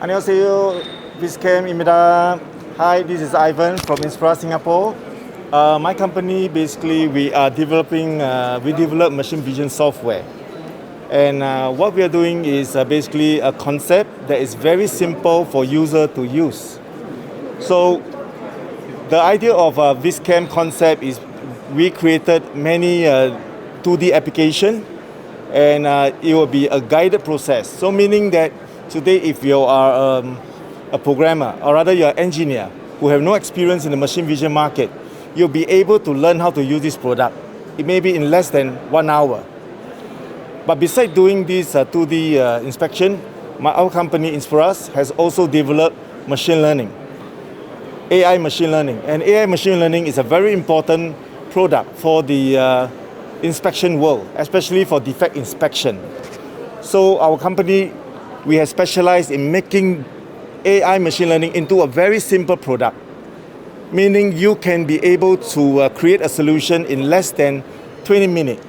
안녕하세요, VizCam입니다. Hi, this is Ivan from Inspiraz, Singapore. My company, basically, we develop machine vision software. And what we are doing is basically a concept that is very simple for user to use. So the idea of a VizCam concept is we created many 2D application, and it will be a guided process. So meaning that today, if you are a programmer, or rather you're an engineer who have no experience in the machine vision market, you'll be able to learn how to use this product. It may be in less than 1 hour. But besides doing this 2D inspection, our company, Inspiraz, has also developed machine learning, AI machine learning. And AI machine learning is a very important product for the inspection world, especially for defect inspection. So our company, we have specialized in making AI machine learning into a very simple product, meaning you can be able to create a solution in less than 20 minutes.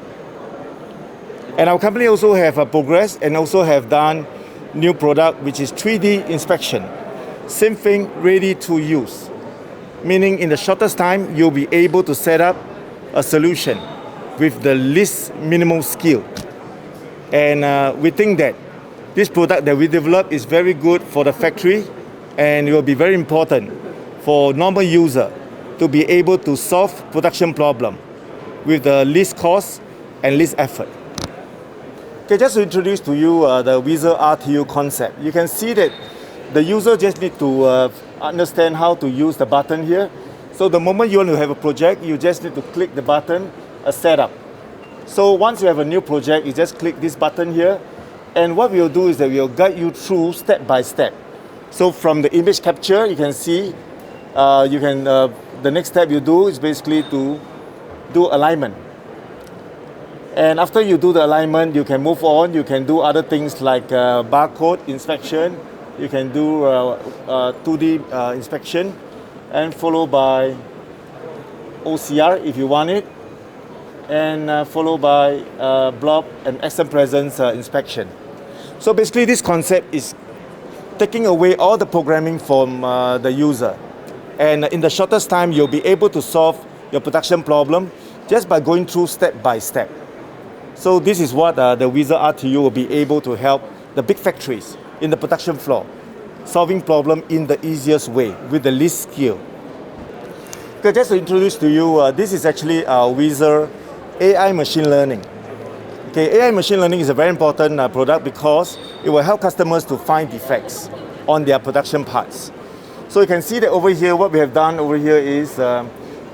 And our company also have progressed and also have done new product, which is 3D inspection. Same thing, ready to use. Meaning in the shortest time, you'll be able to set up a solution with the least minimal skill. And we think that this product that we develop is very good for the factory, and it will be very important for normal user to be able to solve production problem with the least cost and least effort. Okay, just to introduce to you the Wizer RTU concept. You can see that the user just need to understand how to use the button here. So the moment you want to have a project, you just need to click the button, setup. So once you have a new project, you just click this button here. And what we'll do is that we'll guide you through step by step. So from the image capture, you can see, the next step you do is basically to do alignment. And after you do the alignment, you can move on. You can do other things like barcode inspection. You can do 2D inspection, and followed by OCR if you want it, and followed by blob and extant presence inspection. So basically this concept is taking away all the programming from the user. And in the shortest time, you'll be able to solve your production problem just by going through step by step. So this is what the Wizer RTU will be able to help the big factories in the production floor, solving problem in the easiest way with the least skill. Okay, just to introduce to you, this is actually our Wizer AI machine learning. Okay, AI machine learning is a very important product because it will help customers to find defects on their production parts. So you can see that over here, what we have done over here is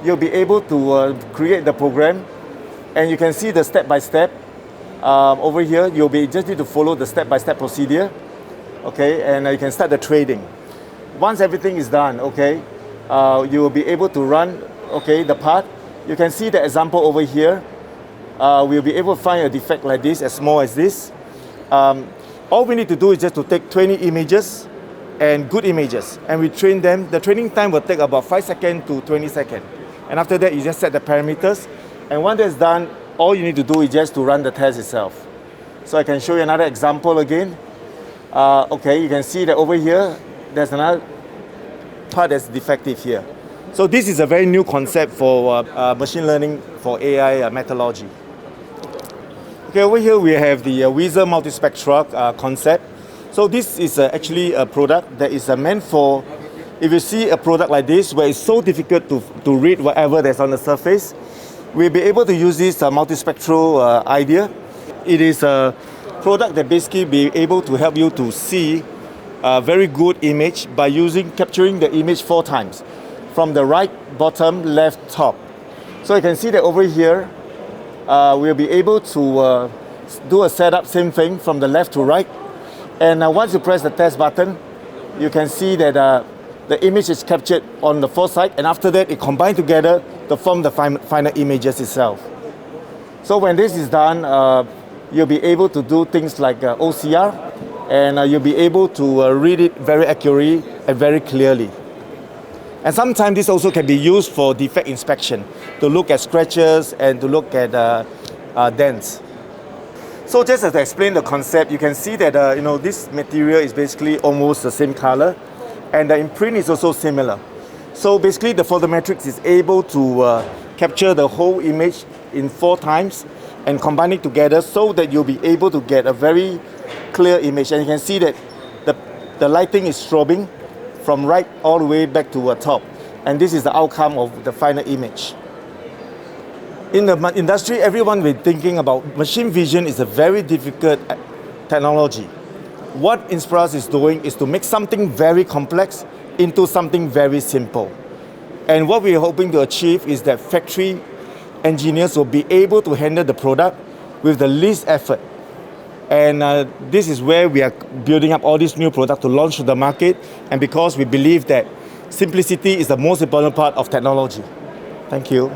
you'll be able to create the program, and you can see the step-by-step. Over here, you'll be just need to follow the step-by-step procedure. Okay, and you can start the trading. Once everything is done, okay, you will be able to run, okay, the part. You can see the example over here. We'll be able to find a defect like this, as small as this. All we need to do is just to take 20 images and good images, and we train them. The training time will take about 5 seconds to 20 seconds. And after that, you just set the parameters. And once that's done, all you need to do is just to run the test itself. So I can show you another example again. Okay, you can see that over here, there's another part that's defective here. So this is a very new concept for machine learning for AI methodology. Okay, over here we have the Wizer Multispectral concept. So this is actually a product that is meant for, if you see a product like this where it's so difficult to read whatever that's on the surface, we'll be able to use this multispectral idea. It is a product that basically be able to help you to see a very good image by capturing the image 4 times, from the right, bottom, left, top. So you can see that over here, we'll be able to do a setup, same thing, from the left to right. And once you press the test button, you can see that the image is captured on the 4 side, and after that, it combined together to form the final images itself. So when this is done, you'll be able to do things like OCR, and you'll be able to read it very accurately and very clearly. And sometimes this also can be used for defect inspection, to look at scratches and to look at dents. So just to explain the concept, you can see that this material is basically almost the same color, and the imprint is also similar. So basically the photometrics is able to capture the whole image in 4 times and combine it together so that you'll be able to get a very clear image. And you can see that the lighting is strobing from right all the way back to the top. And this is the outcome of the final image. In the industry, everyone will be thinking about machine vision is a very difficult technology. What Inspiraz is doing is to make something very complex into something very simple. And what we're hoping to achieve is that factory engineers will be able to handle the product with the least effort. And this is where we are building up all these new products to launch to the market. And because we believe that simplicity is the most important part of technology. Thank you.